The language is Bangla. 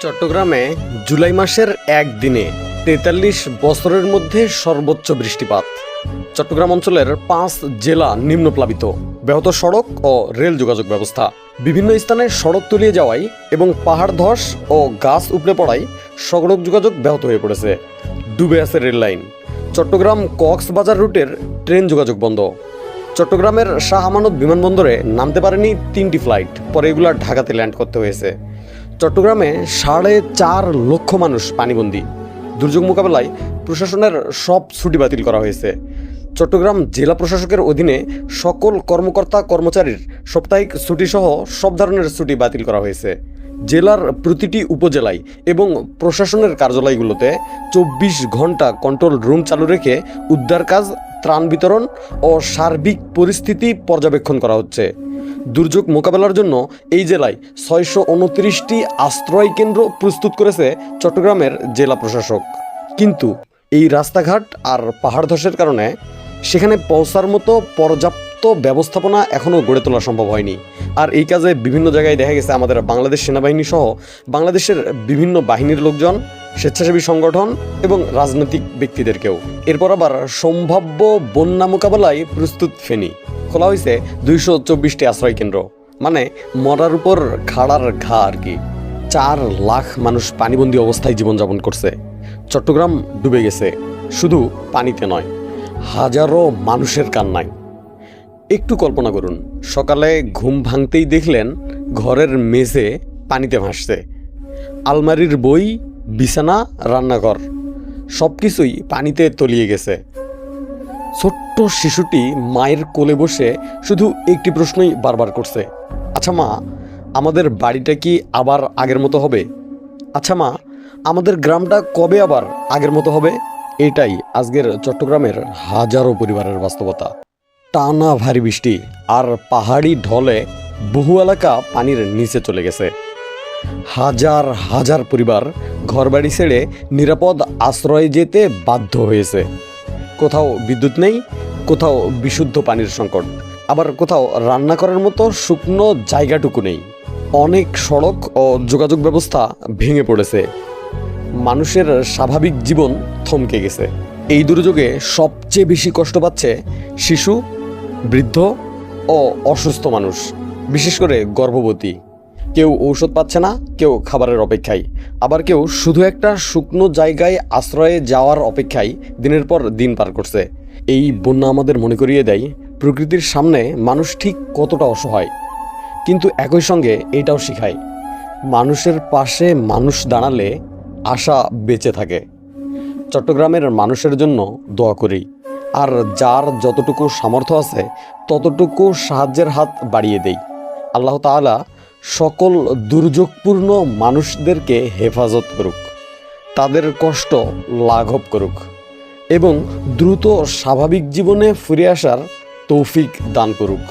চট্টগ্রামে জুলাই মাসের একদিনে ৪৩ বছরের মধ্যে সর্বোচ্চ বৃষ্টিপাত। চট্টগ্রাম অঞ্চলের ৫ জেলা নিম্নপ্লাবিত, ব্যাহত সড়ক ও রেল যোগাযোগ ব্যবস্থা, বিভিন্ন স্থানে সড়ক তলিয়ে যাওয়ায় এবং পাহাড় ধস ও গাছ উপড়ে পড়ায় সড়ক যোগাযোগ ব্যাহত হয়ে পড়েছে। ডুবে আছে রেল লাইন। চট্টগ্রাম কক্সবাজার রুটের ট্রেন যোগাযোগ বন্ধ। চট্টগ্রামের শাহ আমানত বিমানবন্দরে নামতে পারেনি ৩টি ফ্লাইট, পরে এগুলো ঢাকাতে ল্যান্ড করতে হয়েছে। চট্টগ্রামে ৪.৫ লক্ষ মানুষ পানিবন্দী। দুর্যোগ মোকাবেলায় প্রশাসনের সব ছুটি বাতিল করা হয়েছে। চট্টগ্রাম জেলা প্রশাসকের অধীনে সকল কর্মকর্তা কর্মচারীর সাপ্তাহিক ছুটিসহ সব ধরনের ছুটি বাতিল করা হয়েছে। জেলার প্রতিটি উপজেলায় এবং প্রশাসনের কার্যালয়গুলোতে ২৪ ঘন্টা কন্ট্রোল রুম চালু রেখে উদ্ধার কাজ, ত্রাণ বিতরণ ও সার্বিক পরিস্থিতি পর্যবেক্ষণ করা হচ্ছে। দুর্যোগ মোকাবেলার জন্য এই জেলায় ৬২৯টি আশ্রয় কেন্দ্র প্রস্তুত করেছে চট্টগ্রামের জেলা প্রশাসক। কিন্তু এই রাস্তাঘাট আর পাহাড় ধসের কারণে সেখানে পৌঁছার মতো পর্যাপ্ত ব্যবস্থাপনা এখনও গড়ে তোলা সম্ভব হয়নি। আর এই কাজে বিভিন্ন জায়গায় দেখা গেছে আমাদের বাংলাদেশ সেনাবাহিনী সহ বাংলাদেশের বিভিন্ন বাহিনীর লোকজন, স্বেচ্ছাসেবী সংগঠন এবং রাজনৈতিক ব্যক্তিদেরকেও। এরপর আবার সম্ভাব্য বন্যা মোকাবেলায় প্রস্তুত ফেনী। খোলা হয়েছে ২২৪টি আশ্রয় কেন্দ্র, মানে মরার উপর খাড়ার ঘা আর কি। ৪ লাখ মানুষ পানিবন্দী অবস্থায় জীবনযাপন করছে। চট্টগ্রাম ডুবে গেছে, শুধু পানিতে নয়, হাজারো মানুষের কান্নায়। একটু কল্পনা করুন, সকালে ঘুম ভাঙতেই দেখলেন ঘরের মেঝে পানিতে ভাসছে, আলমারির বই, বিছানা, রান্নাঘর সব কিছুই পানিতে তলিয়ে গেছে। ছোট্ট শিশুটি মায়ের কোলে বসে শুধু একটি প্রশ্নই বারবার করছে, আচ্ছা মা, আমাদের বাড়িটা কি আবার আগের মতো হবে? আচ্ছা মা, আমাদের গ্রামটা কবে আবার আগের মতো হবে? এটাই আজকের চট্টগ্রামের হাজারো পরিবারের বাস্তবতা। টানা ভারী বৃষ্টি আর পাহাড়ি ঢলে বহু এলাকা পানির নিচে চলে গেছে। হাজার হাজার পরিবার ঘরবাড়ি ছেড়ে নিরাপদ আশ্রয়ে যেতে বাধ্য হয়েছে। কোথাও বিদ্যুৎ নেই, কোথাও বিশুদ্ধ পানির সংকট, আবার কোথাও রান্না করার মতো শুকনো জায়গাটুকু নেই। অনেক সড়ক ও যোগাযোগ ব্যবস্থা ভেঙে পড়েছে। মানুষের স্বাভাবিক জীবন থমকে গেছে। এই দুর্যোগে সবচেয়ে বেশি কষ্ট পাচ্ছে শিশু, বৃদ্ধ ও অসুস্থ মানুষ, বিশেষ করে গর্ভবতী। কেউ ঔষধ পাচ্ছে না, কেউ খাবারের অপেক্ষায়, আবার কেউ শুধু একটা শুকনো জায়গায় আশ্রয়ে যাওয়ার অপেক্ষায় দিনের পর দিন পার করছে। এই বন্যা আমাদের মনে করিয়ে দেয় প্রকৃতির সামনে মানুষ ঠিক কতটা অসহায়, কিন্তু একই সঙ্গে এটাও শেখায় মানুষের পাশে মানুষ দাঁড়ালে আশা বেঁচে থাকে। চট্টগ্রামের মানুষের জন্য দোয়া করি, আর যার যতটুকু সামর্থ্য আছে ততটুকু সাহায্যের হাত বাড়িয়ে দেই। আল্লাহ তাআলা সকল দুর্যোগপূর্ণ মানুষদেরকে হেফাজত করুক, তাদের কষ্ট লাঘব করুক এবং দ্রুত স্বাভাবিক জীবনে ফিরে আসার তৌফিক দান করুক।